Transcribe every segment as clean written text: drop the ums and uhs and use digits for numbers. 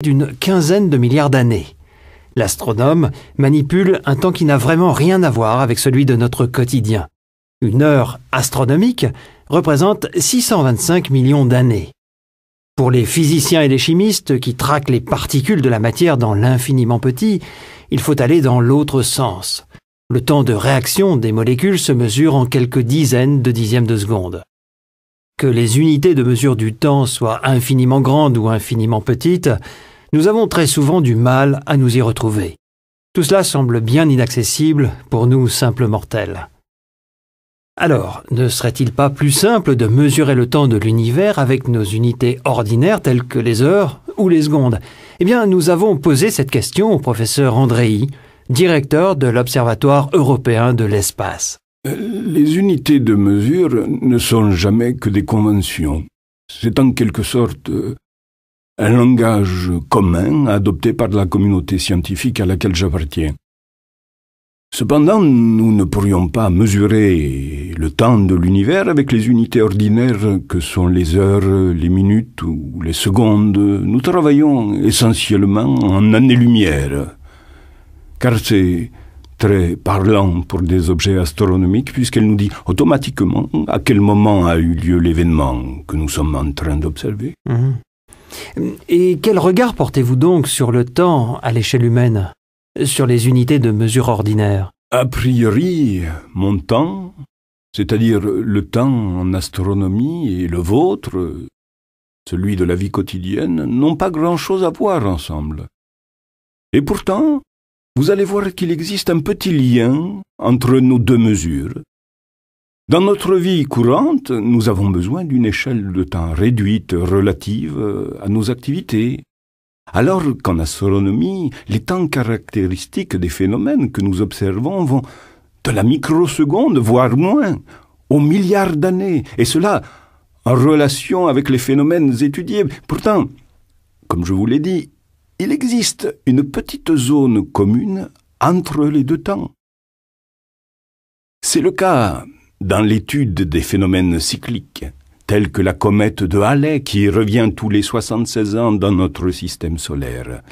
d'une quinzaine de milliards d'années. L'astronome manipule un temps qui n'a vraiment rien à voir avec celui de notre quotidien. Une heure astronomique représente 625 millions d'années. Pour les physiciens et les chimistes qui traquent les particules de la matière dans l'infiniment petit, il faut aller dans l'autre sens. Le temps de réaction des molécules se mesure en quelques dizaines de dixièmes de seconde. Que les unités de mesure du temps soient infiniment grandes ou infiniment petites, nous avons très souvent du mal à nous y retrouver. Tout cela semble bien inaccessible pour nous simples mortels. Alors, ne serait-il pas plus simple de mesurer le temps de l'univers avec nos unités ordinaires telles que les heures ou les secondes? Eh bien, nous avons posé cette question au professeur Andréi, directeur de l'Observatoire européen de l'espace. Les unités de mesure ne sont jamais que des conventions. C'est en quelque sorte un langage commun adopté par la communauté scientifique à laquelle j'appartiens. Cependant, nous ne pourrions pas mesurer le temps de l'univers avec les unités ordinaires que sont les heures, les minutes ou les secondes. Nous travaillons essentiellement en années-lumière, car c'est très parlant pour des objets astronomiques puisqu'elle nous dit automatiquement à quel moment a eu lieu l'événement que nous sommes en train d'observer. Et quel regard portez-vous donc sur le temps à l'échelle humaine, sur les unités de mesure ordinaires? A priori, mon temps, c'est-à-dire le temps en astronomie, et le vôtre, celui de la vie quotidienne, n'ont pas grand-chose à voir ensemble. Et pourtant, vous allez voir qu'il existe un petit lien entre nos deux mesures. Dans notre vie courante, nous avons besoin d'une échelle de temps réduite relative à nos activités. Alors qu'en astronomie, les temps caractéristiques des phénomènes que nous observons vont de la microseconde, voire moins, aux milliards d'années, et cela en relation avec les phénomènes étudiés. Pourtant, comme je vous l'ai dit, il existe une petite zone commune entre les deux temps. C'est le cas dans l'étude des phénomènes cycliques, tels que la comète de Halley qui revient tous les 76 ans dans notre système solaire.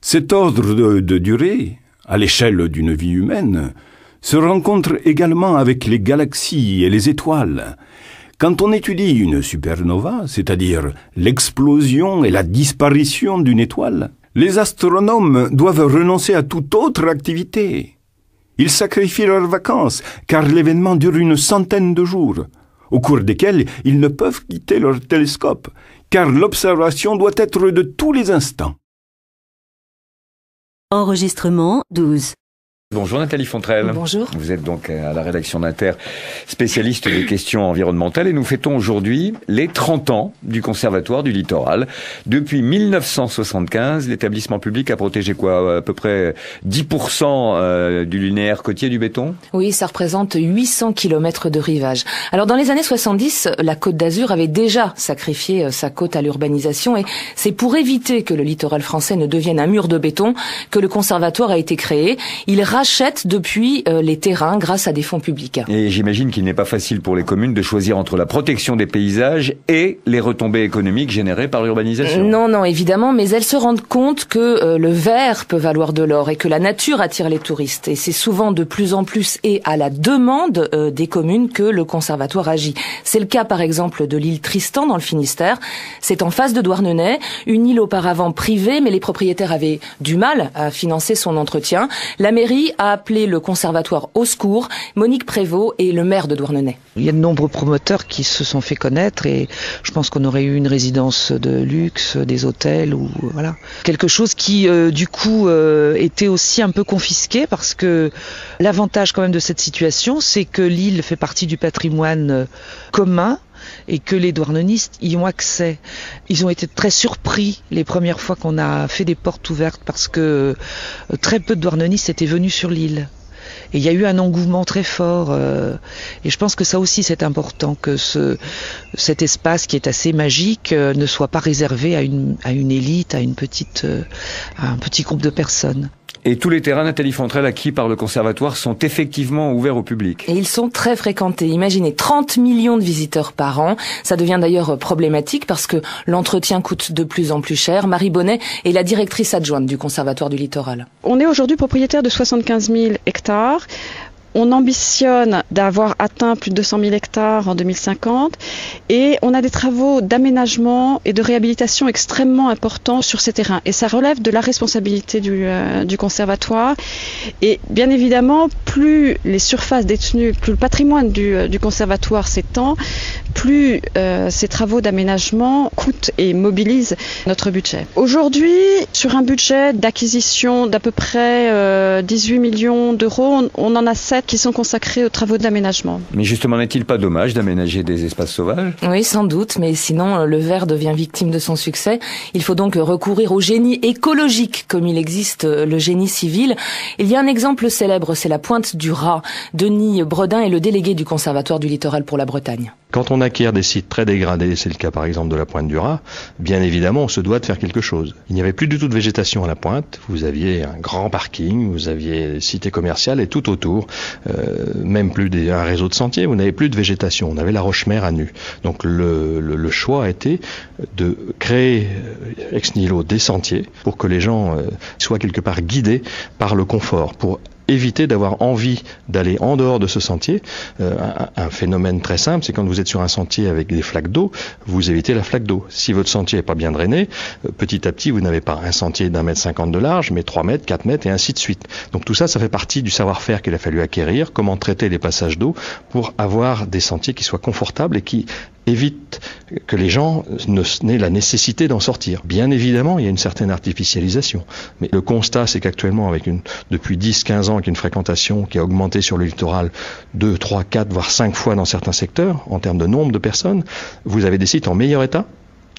Cet ordre de durée, à l'échelle d'une vie humaine, se rencontre également avec les galaxies et les étoiles. Quand on étudie une supernova, c'est-à-dire l'explosion et la disparition d'une étoile, les astronomes doivent renoncer à toute autre activité. Ils sacrifient leurs vacances, car l'événement dure une centaine de jours, au cours desquels ils ne peuvent quitter leur télescope, car l'observation doit être de tous les instants. Enregistrement 12. Bonjour Nathalie Fontrelle. Bonjour. Vous êtes donc à la rédaction d'Inter, spécialiste des questions environnementales, et nous fêtons aujourd'hui les 30 ans du Conservatoire du Littoral. Depuis 1975, l'établissement public a protégé quoi? À peu près 10% du linéaire côtier du béton? Oui, ça représente 800 km de rivage. Alors dans les années 70, la Côte d'Azur avait déjà sacrifié sa côte à l'urbanisation, et c'est pour éviter que le littoral français ne devienne un mur de béton que le Conservatoire a été créé. Il rachète depuis les terrains grâce à des fonds publics. Et j'imagine qu'il n'est pas facile pour les communes de choisir entre la protection des paysages et les retombées économiques générées par l'urbanisation. Non, évidemment, mais elles se rendent compte que le vert peut valoir de l'or et que la nature attire les touristes. Et c'est souvent de plus en plus et à la demande des communes que le conservatoire agit. C'est le cas par exemple de l'île Tristan dans le Finistère. C'est en face de Douarnenez, une île auparavant privée, mais les propriétaires avaient du mal à financer son entretien. La mairie a appelé le conservatoire au secours. Monique Prévost est le maire de Douarnenez. Il y a de nombreux promoteurs qui se sont fait connaître et je pense qu'on aurait eu une résidence de luxe, des hôtels ou voilà. Quelque chose qui du coup était aussi un peu confisqué parce que l'avantage quand même de cette situation, c'est que l'île fait partie du patrimoine commun et que les douarnenistes y ont accès. Ils ont été très surpris les premières fois qu'on a fait des portes ouvertes parce que très peu de douarnenistes étaient venus sur l'île. Et il y a eu un engouement très fort et je pense que ça aussi c'est important que cet espace qui est assez magique ne soit pas réservé à une élite, à un petit groupe de personnes. Et tous les terrains, Nathalie Fontrelle, acquis par le conservatoire sont effectivement ouverts au public. Et ils sont très fréquentés. Imaginez 30 millions de visiteurs par an. Ça devient d'ailleurs problématique parce que l'entretien coûte de plus en plus cher. Marie Bonnet est la directrice adjointe du Conservatoire du Littoral. On est aujourd'hui propriétaire de 75 000 hectares. On ambitionne d'avoir atteint plus de 200 000 hectares en 2050 et on a des travaux d'aménagement et de réhabilitation extrêmement importants sur ces terrains. Et ça relève de la responsabilité du conservatoire. Et bien évidemment, plus les surfaces détenues, plus le patrimoine du conservatoire s'étend, plus ces travaux d'aménagement coûtent et mobilisent notre budget. Aujourd'hui, sur un budget d'acquisition d'à peu près 18 millions d'euros, on en a 7 qui sont consacrés aux travaux d'aménagement. Mais justement, n'est-il pas dommage d'aménager des espaces sauvages ? Oui, sans doute, mais sinon le verre devient victime de son succès. Il faut donc recourir au génie écologique, comme il existe le génie civil. Il y a un exemple célèbre, c'est la pointe du Raz. Denis Bredin est le délégué du Conservatoire du Littoral pour la Bretagne. Quand on acquiert des sites très dégradés, c'est le cas par exemple de la pointe du Raz, bien évidemment on se doit de faire quelque chose. Il n'y avait plus du tout de végétation à la pointe, vous aviez un grand parking, vous aviez cité commerciale et tout autour, même plus un réseau de sentiers, vous n'avez plus de végétation, on avait la roche-mère à nu. Donc le choix a été de créer ex nihilo des sentiers pour que les gens soient quelque part guidés par le confort, pour éviter d'avoir envie d'aller en dehors de ce sentier. Un phénomène très simple, c'est quand vous êtes sur un sentier avec des flaques d'eau, vous évitez la flaque d'eau. Si votre sentier n'est pas bien drainé, petit à petit, vous n'avez pas un sentier d'1,50 m de large, mais 3 mètres, 4 mètres et ainsi de suite. Donc tout ça, ça fait partie du savoir-faire qu'il a fallu acquérir, comment traiter les passages d'eau pour avoir des sentiers qui soient confortables et qui évite que les gens n'aient la nécessité d'en sortir. Bien évidemment, il y a une certaine artificialisation. Mais le constat, c'est qu'actuellement, depuis 10-15 ans, avec une fréquentation qui a augmenté sur le littoral 2, 3, 4, voire 5 fois dans certains secteurs, en termes de nombre de personnes, vous avez des sites en meilleur état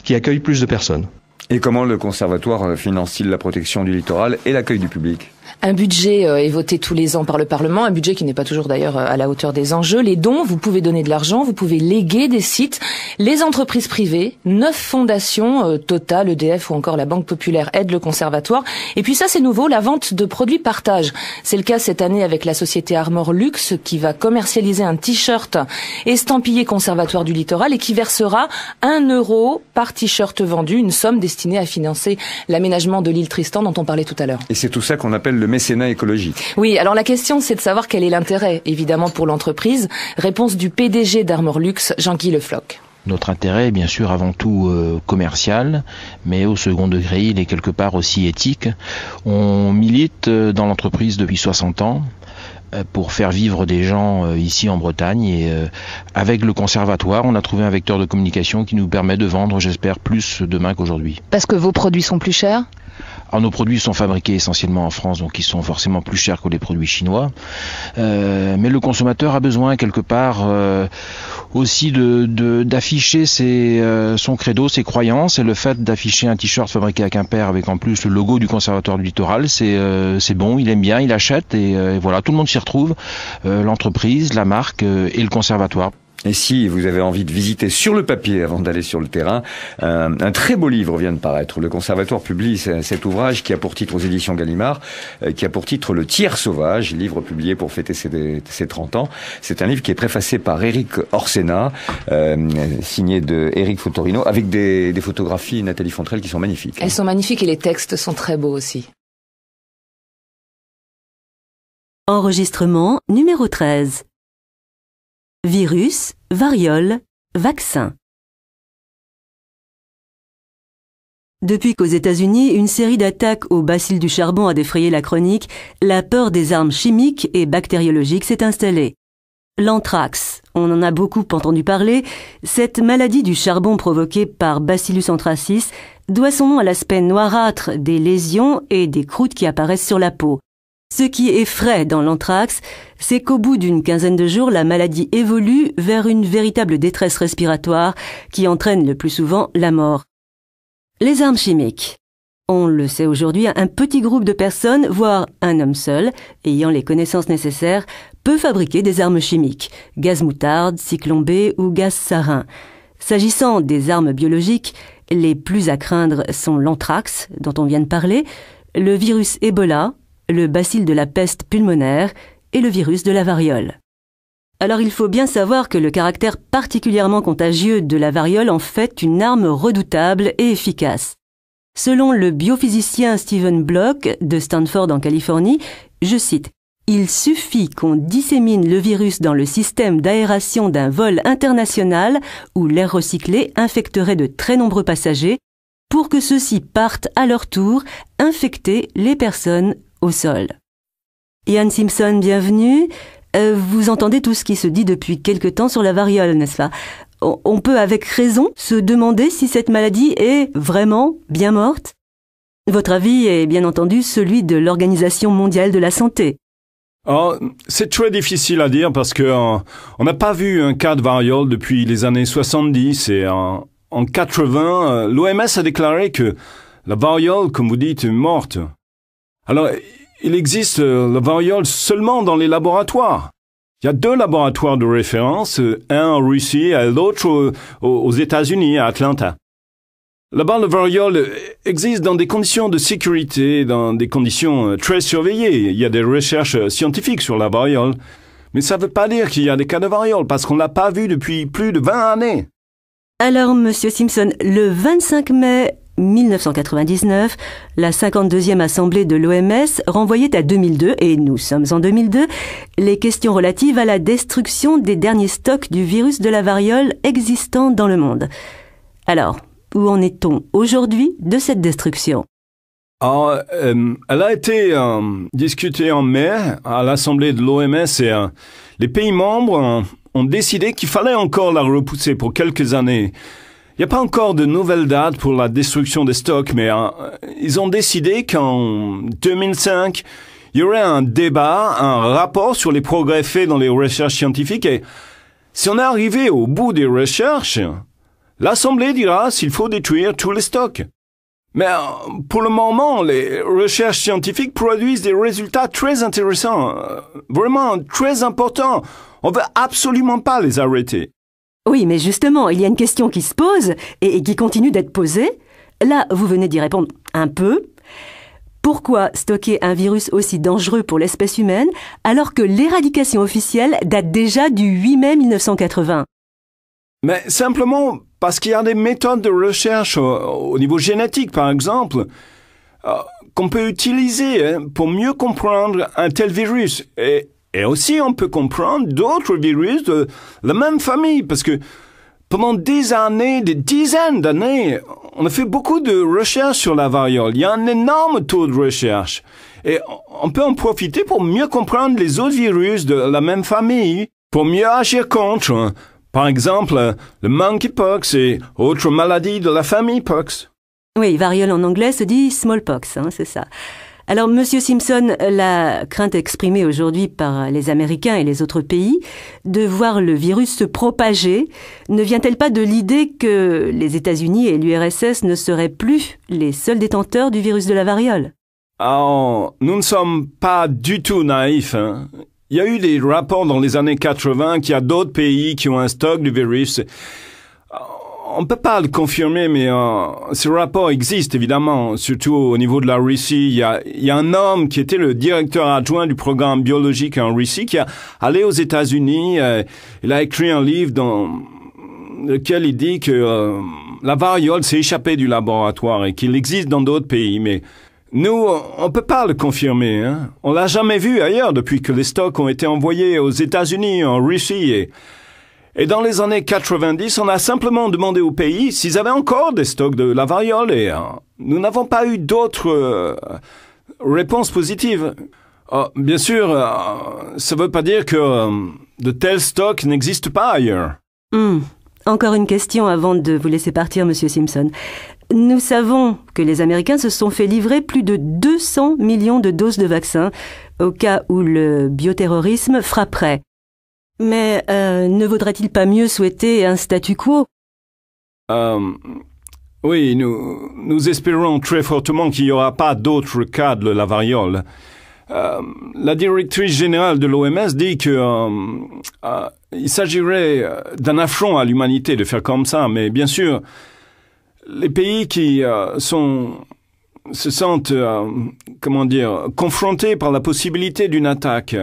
qui accueillent plus de personnes. Et comment le conservatoire finance-t-il la protection du littoral et l'accueil du public ? Un budget est voté tous les ans par le Parlement, un budget qui n'est pas toujours d'ailleurs à la hauteur des enjeux. Les dons, vous pouvez donner de l'argent, vous pouvez léguer des sites. Les entreprises privées, 9 fondations, Total, EDF ou encore la Banque Populaire aident le conservatoire. Et puis ça, c'est nouveau, la vente de produits partage. C'est le cas cette année avec la société Armor Luxe qui va commercialiser un t-shirt estampillé Conservatoire du Littoral et qui versera 1 € par t-shirt vendu, une somme destinée à financer l'aménagement de l'île Tristan dont on parlait tout à l'heure. Et c'est tout ça qu'on appelle le mécénat écologique. Oui, alors la question c'est de savoir quel est l'intérêt, évidemment pour l'entreprise. Réponse du PDG d'Armor Luxe, Jean-Guy Le Floch. Notre intérêt est bien sûr avant tout commercial, mais au second degré, il est quelque part aussi éthique. On milite dans l'entreprise depuis 60 ans pour faire vivre des gens ici en Bretagne et avec le conservatoire, on a trouvé un vecteur de communication qui nous permet de vendre, j'espère, plus demain qu'aujourd'hui. Parce que vos produits sont plus chers ? Alors, nos produits sont fabriqués essentiellement en France, donc ils sont forcément plus chers que les produits chinois. Mais le consommateur a besoin quelque part aussi d'afficher son credo, ses croyances. Et le fait d'afficher un t-shirt fabriqué à Quimper avec en plus le logo du Conservatoire du Littoral, c'est bon, il aime bien, il achète et voilà, tout le monde s'y retrouve. L'entreprise, la marque et le conservatoire. Et si vous avez envie de visiter sur le papier avant d'aller sur le terrain, un très beau livre vient de paraître. Le Conservatoire publie cet ouvrage qui a pour titre aux éditions Gallimard, qui a pour titre Le Tiers sauvage, livre publié pour fêter ses 30 ans. C'est un livre qui est préfacé par Éric Orsena, signé de Éric Fotorino, avec des photographies, Nathalie Fontrelle, qui sont magnifiques. Elles sont magnifiques et les textes sont très beaux aussi. Enregistrement numéro 13. Virus, variole, vaccin. Depuis qu'aux États-Unis, une série d'attaques au bacille du charbon a défrayé la chronique, la peur des armes chimiques et bactériologiques s'est installée. L'anthrax, on en a beaucoup entendu parler, cette maladie du charbon provoquée par Bacillus anthracis doit son nom à l'aspect noirâtre des lésions et des croûtes qui apparaissent sur la peau. Ce qui effraie dans l'anthrax, c'est qu'au bout d'une quinzaine de jours, la maladie évolue vers une véritable détresse respiratoire qui entraîne le plus souvent la mort. Les armes chimiques. On le sait aujourd'hui, un petit groupe de personnes, voire un homme seul, ayant les connaissances nécessaires, peut fabriquer des armes chimiques, gaz moutarde, cyclone B ou gaz sarin. S'agissant des armes biologiques, les plus à craindre sont l'anthrax, dont on vient de parler, le virus Ebola, le bacille de la peste pulmonaire et le virus de la variole. Alors il faut bien savoir que le caractère particulièrement contagieux de la variole en fait une arme redoutable et efficace. Selon le biophysicien Stephen Block de Stanford en Californie, je cite, « Il suffit qu'on dissémine le virus dans le système d'aération d'un vol international où l'air recyclé infecterait de très nombreux passagers pour que ceux-ci partent à leur tour infecter les personnes au sol. » Ian Simpson, bienvenue. Vous entendez tout ce qui se dit depuis quelque temps sur la variole, n'est-ce pas? On peut avec raison se demander si cette maladie est vraiment bien morte. Votre avis est bien entendu celui de l'Organisation mondiale de la santé. Oh, c'est très difficile à dire parce que on n'a pas vu un cas de variole depuis les années 70 et en 80, l'OMS a déclaré que la variole, comme vous dites, est morte. Alors, il existe la variole seulement dans les laboratoires. Il y a 2 laboratoires de référence, un en Russie et l'autre aux États-Unis, à Atlanta. Là-bas, la variole existe dans des conditions de sécurité, dans des conditions très surveillées. Il y a des recherches scientifiques sur la variole. Mais ça ne veut pas dire qu'il y a des cas de variole, parce qu'on ne l'a pas vu depuis plus de 20 années. Alors, Monsieur Simpson, le 25 mai 1999, la 52e assemblée de l'OMS renvoyait à 2002, et nous sommes en 2002, les questions relatives à la destruction des derniers stocks du virus de la variole existant dans le monde. Alors, où en est-on aujourd'hui de cette destruction? Elle a été discutée en mai à l'assemblée de l'OMS et les pays membres ont décidé qu'il fallait encore la repousser pour quelques années. Il n'y a pas encore de nouvelles dates pour la destruction des stocks, mais ils ont décidé qu'en 2005, il y aurait un débat, un rapport sur les progrès faits dans les recherches scientifiques. Et si on est arrivé au bout des recherches, l'Assemblée dira s'il faut détruire tous les stocks. Mais pour le moment, les recherches scientifiques produisent des résultats très intéressants, vraiment très importants. On ne veut absolument pas les arrêter. Oui, mais justement, il y a une question qui se pose et qui continue d'être posée. Là, vous venez d'y répondre un peu. Pourquoi stocker un virus aussi dangereux pour l'espèce humaine alors que l'éradication officielle date déjà du 8 mai 1980 ? Mais simplement parce qu'il y a des méthodes de recherche au niveau génétique, par exemple, qu'on peut utiliser pour mieux comprendre un tel virus. Et aussi, on peut comprendre d'autres virus de la même famille, parce que pendant des années, des dizaines d'années, on a fait beaucoup de recherches sur la variole. Il y a un énorme taux de recherche. Et on peut en profiter pour mieux comprendre les autres virus de la même famille, pour mieux agir contre, par exemple, le monkeypox et autres maladies de la famille pox. Oui, variole en anglais se dit smallpox, c'est ça. Alors, Monsieur Simpson, la crainte exprimée aujourd'hui par les Américains et les autres pays de voir le virus se propager ne vient-elle pas de l'idée que les États-Unis et l'URSS ne seraient plus les seuls détenteurs du virus de la variole? Oh, nous ne sommes pas du tout naïfs. Il y a eu des rapports dans les années 80 qu'il y a d'autres pays qui ont un stock du virus. On ne peut pas le confirmer, mais ce rapport existe évidemment, surtout au niveau de la Russie. Il y a un homme qui était le directeur adjoint du programme biologique en Russie qui est allé aux États-Unis. Il a écrit un livre dans lequel il dit que la variole s'est échappée du laboratoire et qu'il existe dans d'autres pays. Mais nous, on ne peut pas le confirmer. On l'a jamais vu ailleurs depuis que les stocks ont été envoyés aux États-Unis, en Russie et dans les années 90, on a simplement demandé aux pays s'ils avaient encore des stocks de la variole et nous n'avons pas eu d'autres réponses positives. Bien sûr, ça ne veut pas dire que de tels stocks n'existent pas ailleurs. Encore une question avant de vous laisser partir, Monsieur Simpson. Nous savons que les Américains se sont fait livrer plus de 200 millions de doses de vaccins au cas où le bioterrorisme frapperait. Mais ne vaudrait-il pas mieux souhaiter un statu quo? Oui, nous espérons très fortement qu'il n'y aura pas d'autres cas de la variole. La directrice générale de l'OMS dit que il s'agirait d'un affront à l'humanité de faire comme ça, mais bien sûr, les pays qui se sentent confrontés par la possibilité d'une attaque,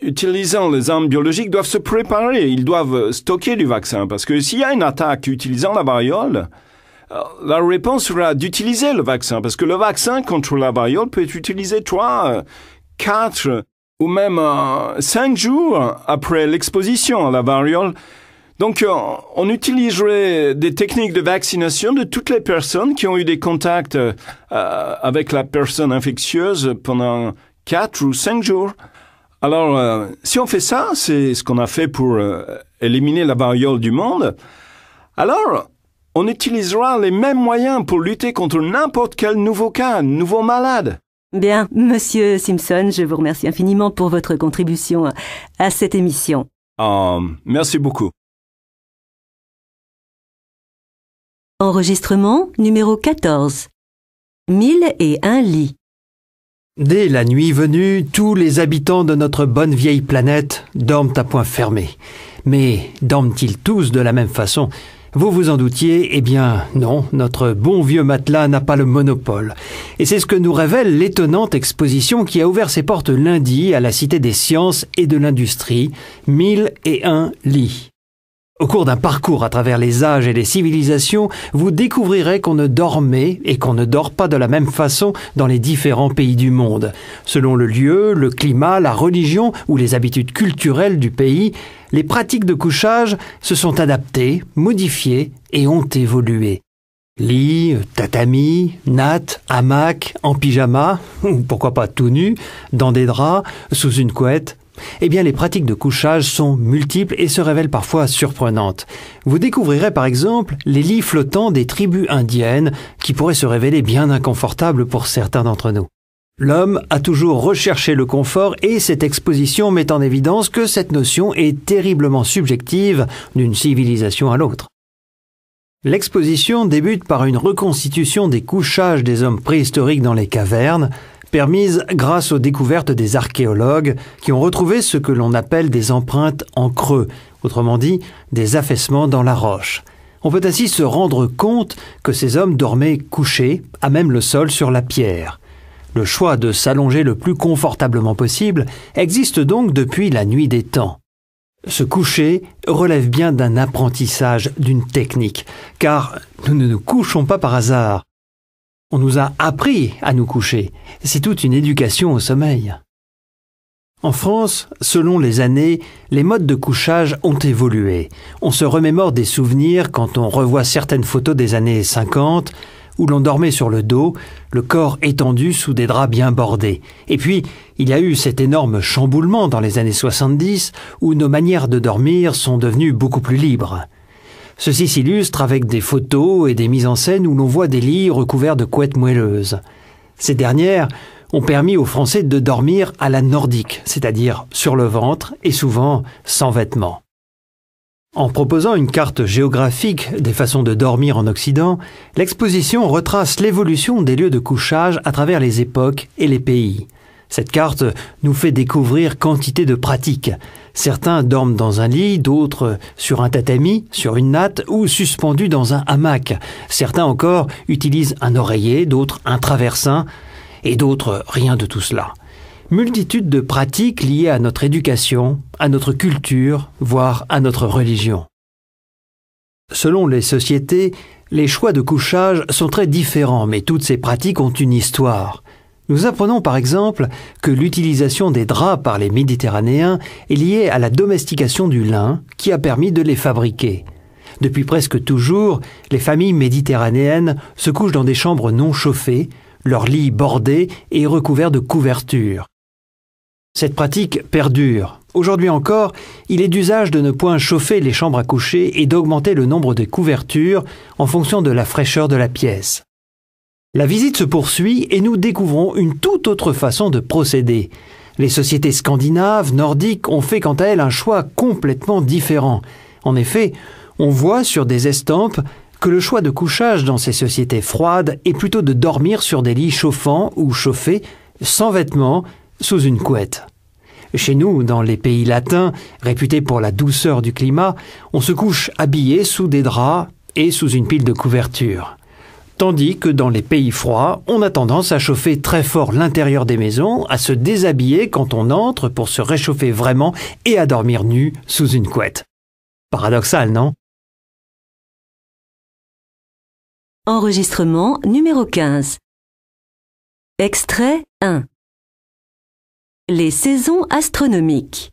utilisant les armes biologiques, doivent se préparer. Ils doivent stocker du vaccin. Parce que s'il y a une attaque utilisant la variole, la réponse sera d'utiliser le vaccin. Parce que le vaccin contre la variole peut être utilisé 3, 4 ou même 5 jours après l'exposition à la variole. Donc, on utiliserait des techniques de vaccination de toutes les personnes qui ont eu des contacts avec la personne infectieuse pendant 4 ou 5 jours. Alors, si on fait ça, c'est ce qu'on a fait pour éliminer la variole du monde, alors on utilisera les mêmes moyens pour lutter contre n'importe quel nouveau cas, nouveau malade. Bien, Monsieur Simpson, je vous remercie infiniment pour votre contribution à cette émission. Merci beaucoup. Enregistrement numéro 14. 1001 lits. Dès la nuit venue, tous les habitants de notre bonne vieille planète dorment à point fermé. Mais dorment-ils tous de la même façon ? Vous vous en doutiez, eh bien non, notre bon vieux matelas n'a pas le monopole. Et c'est ce que nous révèle l'étonnante exposition qui a ouvert ses portes lundi à la Cité des Sciences et de l'Industrie, 1001 lits. Au cours d'un parcours à travers les âges et les civilisations, vous découvrirez qu'on ne dormait et qu'on ne dort pas de la même façon dans les différents pays du monde. Selon le lieu, le climat, la religion ou les habitudes culturelles du pays, les pratiques de couchage se sont adaptées, modifiées et ont évolué. Lit, tatami, natte, hamac, en pyjama, ou pourquoi pas tout nu, dans des draps, sous une couette. Eh bien, les pratiques de couchage sont multiples et se révèlent parfois surprenantes. Vous découvrirez par exemple les lits flottants des tribus indiennes qui pourraient se révéler bien inconfortables pour certains d'entre nous. L'homme a toujours recherché le confort et cette exposition met en évidence que cette notion est terriblement subjective d'une civilisation à l'autre. L'exposition débute par une reconstitution des couchages des hommes préhistoriques dans les cavernes, permise grâce aux découvertes des archéologues qui ont retrouvé ce que l'on appelle des empreintes en creux, autrement dit des affaissements dans la roche. On peut ainsi se rendre compte que ces hommes dormaient couchés, à même le sol sur la pierre. Le choix de s'allonger le plus confortablement possible existe donc depuis la nuit des temps. Se coucher relève bien d'un apprentissage, d'une technique, car nous ne nous couchons pas par hasard. On nous a appris à nous coucher. C'est toute une éducation au sommeil. En France, selon les années, les modes de couchage ont évolué. On se remémore des souvenirs quand on revoit certaines photos des années 50, où l'on dormait sur le dos, le corps étendu sous des draps bien bordés. Et puis, il y a eu cet énorme chamboulement dans les années 70, où nos manières de dormir sont devenues beaucoup plus libres. Ceci s'illustre avec des photos et des mises en scène où l'on voit des lits recouverts de couettes moelleuses. Ces dernières ont permis aux Français de dormir à la nordique, c'est-à-dire sur le ventre et souvent sans vêtements. En proposant une carte géographique des façons de dormir en Occident, l'exposition retrace l'évolution des lieux de couchage à travers les époques et les pays. Cette carte nous fait découvrir quantité de pratiques. Certains dorment dans un lit, d'autres sur un tatami, sur une natte ou suspendus dans un hamac. Certains encore utilisent un oreiller, d'autres un traversin et d'autres rien de tout cela. Multitude de pratiques liées à notre éducation, à notre culture, voire à notre religion. Selon les sociétés, les choix de couchage sont très différents, mais toutes ces pratiques ont une histoire. Nous apprenons par exemple que l'utilisation des draps par les Méditerranéens est liée à la domestication du lin qui a permis de les fabriquer. Depuis presque toujours, les familles méditerranéennes se couchent dans des chambres non chauffées, leurs lits bordés et recouverts de couvertures. Cette pratique perdure. Aujourd'hui encore, il est d'usage de ne point chauffer les chambres à coucher et d'augmenter le nombre de couvertures en fonction de la fraîcheur de la pièce. La visite se poursuit et nous découvrons une toute autre façon de procéder. Les sociétés scandinaves, nordiques ont fait quant à elles un choix complètement différent. En effet, on voit sur des estampes que le choix de couchage dans ces sociétés froides est plutôt de dormir sur des lits chauffants ou chauffés, sans vêtements, sous une couette. Chez nous, dans les pays latins, réputés pour la douceur du climat, on se couche habillé sous des draps et sous une pile de couvertures. Tandis que dans les pays froids, on a tendance à chauffer très fort l'intérieur des maisons, à se déshabiller quand on entre pour se réchauffer vraiment et à dormir nu sous une couette. Paradoxal, non? Enregistrement numéro 15. Extrait 1. Les saisons astronomiques.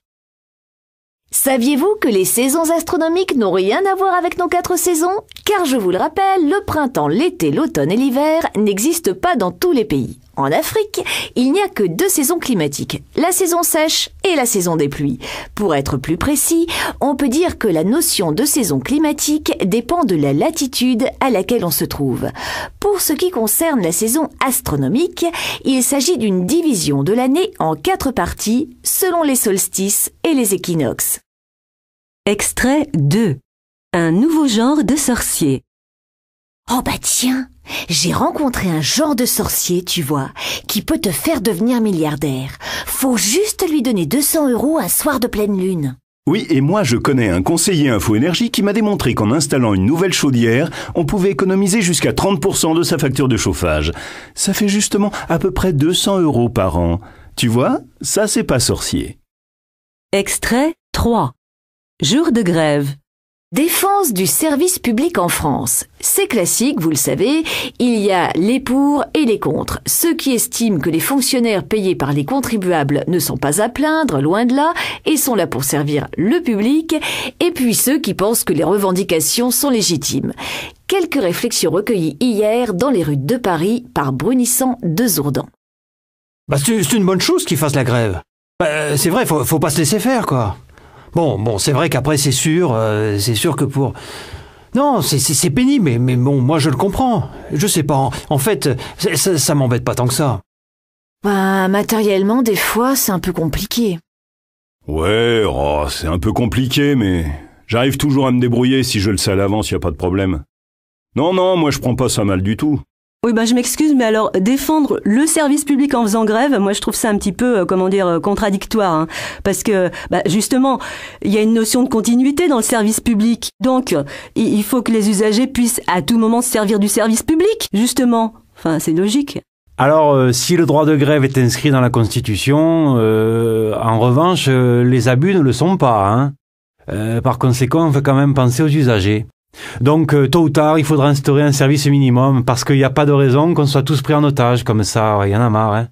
Saviez-vous que les saisons astronomiques n'ont rien à voir avec nos 4 saisons? Car je vous le rappelle, le printemps, l'été, l'automne et l'hiver n'existent pas dans tous les pays. En Afrique, il n'y a que 2 saisons climatiques, la saison sèche et la saison des pluies. Pour être plus précis, on peut dire que la notion de saison climatique dépend de la latitude à laquelle on se trouve. Pour ce qui concerne la saison astronomique, il s'agit d'une division de l'année en 4 parties selon les solstices et les équinoxes. Extrait 2. Un nouveau genre de sorcier. Oh bah tiens, j'ai rencontré un genre de sorcier, tu vois, qui peut te faire devenir milliardaire. Faut juste lui donner 200 € un soir de pleine lune. Oui, et moi je connais un conseiller info-énergie qui m'a démontré qu'en installant une nouvelle chaudière, on pouvait économiser jusqu'à 30% de sa facture de chauffage. Ça fait justement à peu près 200 € par an. Tu vois, ça c'est pas sorcier. Extrait 3. Jour de grève. Défense du service public en France. C'est classique, vous le savez, il y a les pour et les contre. Ceux qui estiment que les fonctionnaires payés par les contribuables ne sont pas à plaindre, loin de là, et sont là pour servir le public, et puis ceux qui pensent que les revendications sont légitimes. Quelques réflexions recueillies hier dans les rues de Paris par Brunissant de Zourdan. Bah, c'est une bonne chose qu'ils fassent la grève. Bah, c'est vrai, faut pas se laisser faire, quoi. Bon, c'est vrai qu'après, c'est sûr que pour... Non, c'est pénible, mais bon, moi, je le comprends. Je sais pas, en fait, ça m'embête pas tant que ça. Bah, matériellement, des fois, c'est un peu compliqué. Ouais, c'est un peu compliqué, mais j'arrive toujours à me débrouiller si je le sais à l'avance, y a pas de problème. Non, moi, je prends pas ça mal du tout. Oui, je m'excuse, mais alors, défendre le service public en faisant grève, moi je trouve ça un petit peu, contradictoire, hein. Parce que, justement, il y a une notion de continuité dans le service public. Donc, il faut que les usagers puissent à tout moment se servir du service public, justement. Enfin, c'est logique. Alors, si le droit de grève est inscrit dans la Constitution, en revanche, les abus ne le sont pas, hein. Par conséquent, on fait quand même penser aux usagers. Donc, tôt ou tard, il faudra instaurer un service minimum, parce qu'il n'y a pas de raison qu'on soit tous pris en otage, comme ça, il y en a marre, hein.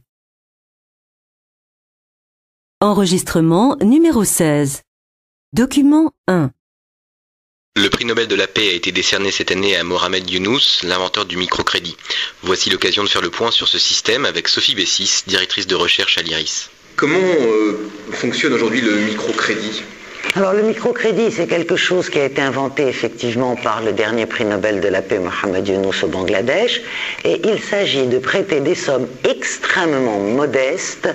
Enregistrement numéro 16. Document 1. Le prix Nobel de la paix a été décerné cette année à Mohamed Younous, l'inventeur du microcrédit. Voici l'occasion de faire le point sur ce système avec Sophie Bessis, directrice de recherche à l'IRIS. Comment fonctionne aujourd'hui le microcrédit ? Alors le microcrédit, c'est quelque chose qui a été inventé effectivement par le dernier prix Nobel de la paix, Mohamed Younous, au Bangladesh, et il s'agit de prêter des sommes extrêmement modestes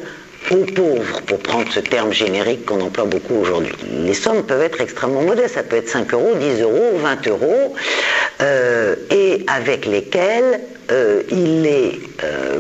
aux pauvres, pour prendre ce terme générique qu'on emploie beaucoup aujourd'hui. Les sommes peuvent être extrêmement modestes, ça peut être 5 €, 10 €, 20 €, et avec lesquelles il est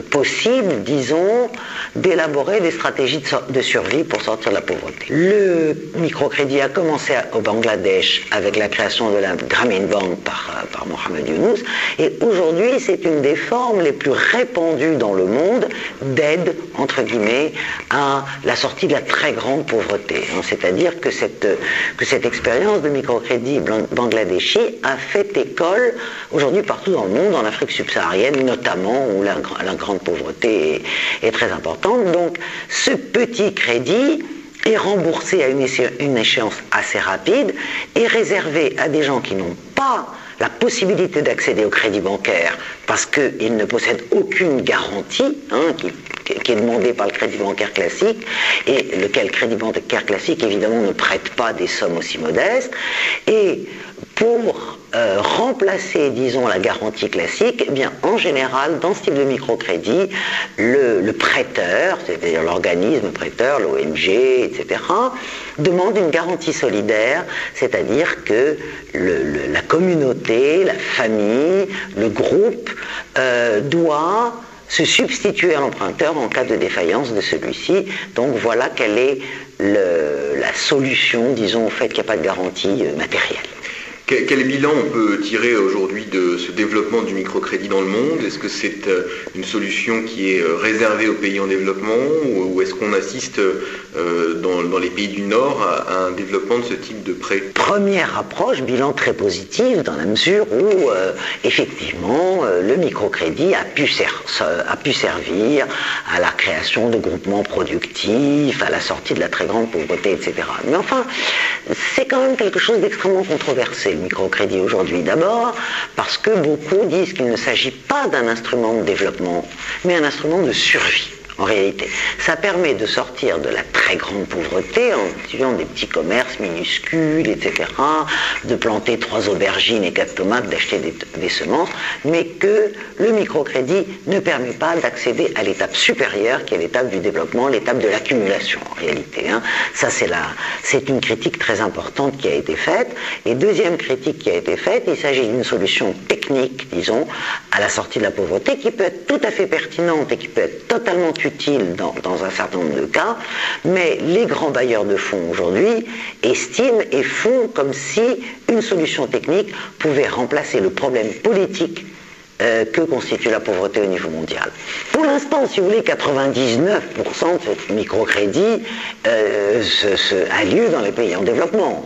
possible, disons, d'élaborer des stratégies de survie pour sortir de la pauvreté. Le microcrédit a commencé au Bangladesh avec la création de la Grameen Bank par Mohamed Younous, et aujourd'hui c'est une des formes les plus répandues dans le monde d'aide, entre guillemets, à la sortie de la très grande pauvreté. C'est-à-dire que cette expérience de microcrédit bangladeshi a fait école aujourd'hui partout dans le monde, en Afrique subsaharienne notamment, où la grande pauvreté est très importante. Donc ce petit crédit est remboursé à une échéance assez rapide et réservé à des gens qui n'ont pas la possibilité d'accéder au crédit bancaire parce qu'ils ne possèdent aucune garantie qui est demandée par le crédit bancaire classique, et lequel crédit bancaire classique évidemment ne prête pas des sommes aussi modestes. Et pour remplacer, disons, la garantie classique, eh bien, en général, dans ce type de microcrédit, le prêteur, c'est-à-dire l'organisme prêteur, l'ONG, etc., demande une garantie solidaire, c'est-à-dire que la communauté, la famille, le groupe doit se substituer à l'emprunteur en cas de défaillance de celui-ci. Donc voilà quelle est la solution, disons, au fait qu'il n'y a pas de garantie matérielle. Quel bilan on peut tirer aujourd'hui de ce développement du microcrédit dans le monde? Est-ce que c'est une solution qui est réservée aux pays en développement ou est-ce qu'on assiste dans les pays du Nord à un développement de ce type de prêt? Première approche, bilan très positif dans la mesure où effectivement le microcrédit a pu servir à la création de groupements productifs, à la sortie de la très grande pauvreté, etc. Mais enfin, c'est quand même quelque chose d'extrêmement controversé, le microcrédit aujourd'hui. D'abord, parce que beaucoup disent qu'il ne s'agit pas d'un instrument de développement, mais un instrument de survie. En réalité, ça permet de sortir de la très grande pauvreté en utilisant des petits commerces minuscules, etc., de planter 3 aubergines et 4 tomates, d'acheter des semences, mais que le microcrédit ne permet pas d'accéder à l'étape supérieure, qui est l'étape du développement, l'étape de l'accumulation, en réalité. Ça, c'est une critique très importante qui a été faite. Et deuxième critique qui a été faite, il s'agit d'une solution technique, disons, à la sortie de la pauvreté, qui peut être tout à fait pertinente et qui peut être totalement utile dans un certain nombre de cas, mais les grands bailleurs de fonds aujourd'hui estiment et font comme si une solution technique pouvait remplacer le problème politique que constitue la pauvreté au niveau mondial. Pour l'instant, si vous voulez, 99% de ce microcrédit a lieu dans les pays en développement.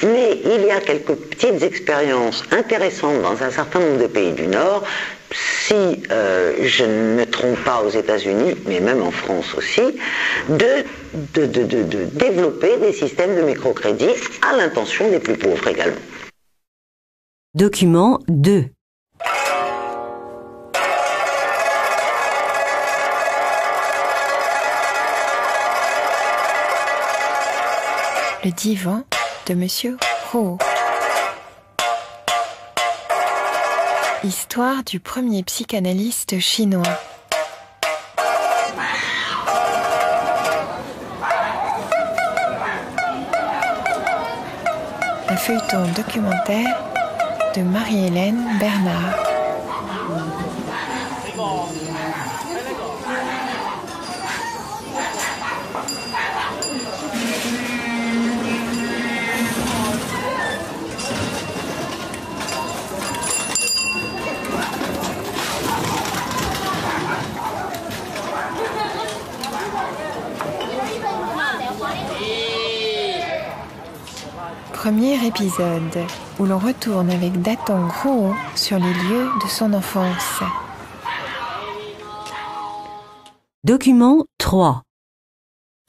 Mais il y a quelques petites expériences intéressantes dans un certain nombre de pays du Nord. Si je ne me trompe pas, aux États-Unis, mais même en France aussi, de développer des systèmes de microcrédit à l'intention des plus pauvres également. Document 2. Le divan de Monsieur Ho. Histoire du premier psychanalyste chinois. Un feuilleton documentaire de Marie-Hélène Bernard. Premier épisode, où l'on retourne avec Datong Ho sur les lieux de son enfance. Document 3.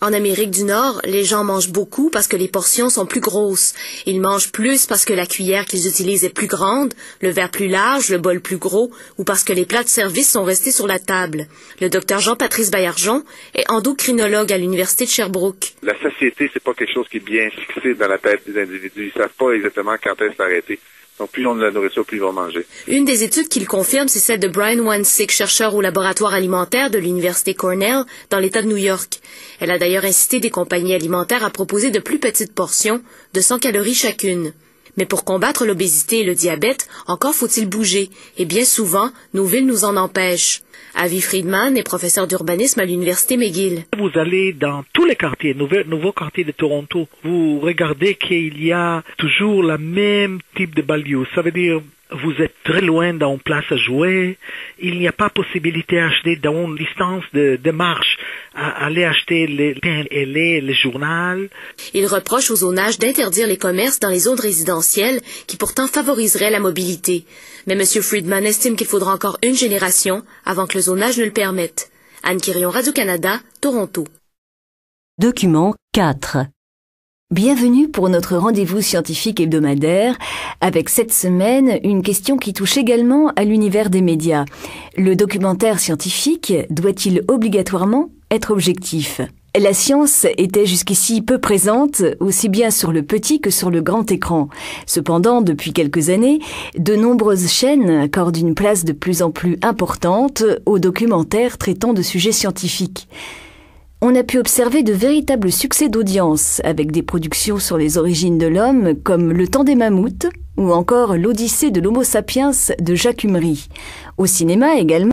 En Amérique du Nord, les gens mangent beaucoup parce que les portions sont plus grosses. Ils mangent plus parce que la cuillère qu'ils utilisent est plus grande, le verre plus large, le bol plus gros, ou parce que les plats de service sont restés sur la table. Le docteur Jean-Patrice Baillargeon est endocrinologue à l'Université de Sherbrooke. La satiété, c'est pas quelque chose qui est bien fixé dans la tête des individus. Ils savent pas exactement quand est-ce s'arrêter. Donc, plus on a de la nourriture, plus ils vont manger. Une des études qui le confirme, c'est celle de Brian Wansink, chercheur au laboratoire alimentaire de l'Université Cornell, dans l'État de New York. Elle a d'ailleurs incité des compagnies alimentaires à proposer de plus petites portions, de 100 calories chacune. Mais pour combattre l'obésité et le diabète, encore faut-il bouger, et bien souvent, nos villes nous en empêchent. Avi Friedman est professeur d'urbanisme à l'Université McGill. Vous allez dans tous les quartiers, nouveaux quartiers de Toronto, vous regardez qu'il y a toujours le même type de banlieue. Ça veut dire vous êtes très loin d'une place à jouer, il n'y a pas possibilité d'acheter dans une distance de marche, aller acheter les pains et les journaux. Il reproche au zonage d'interdire les commerces dans les zones résidentielles qui pourtant favoriseraient la mobilité. Mais M. Friedman estime qu'il faudra encore une génération avant que le zonage ne le permette. Anne Quirion, Radio-Canada, Toronto. Document 4. Bienvenue pour notre rendez-vous scientifique hebdomadaire, avec cette semaine une question qui touche également à l'univers des médias. Le documentaire scientifique doit-il obligatoirement être objectif ? La science était jusqu'ici peu présente, aussi bien sur le petit que sur le grand écran. Cependant, depuis quelques années, de nombreuses chaînes accordent une place de plus en plus importante aux documentaires traitant de sujets scientifiques. On a pu observer de véritables succès d'audience avec des productions sur les origines de l'homme comme Le Temps des mammouths ou encore L'Odyssée de l'Homo sapiens de Jacques Humry. Au cinéma également,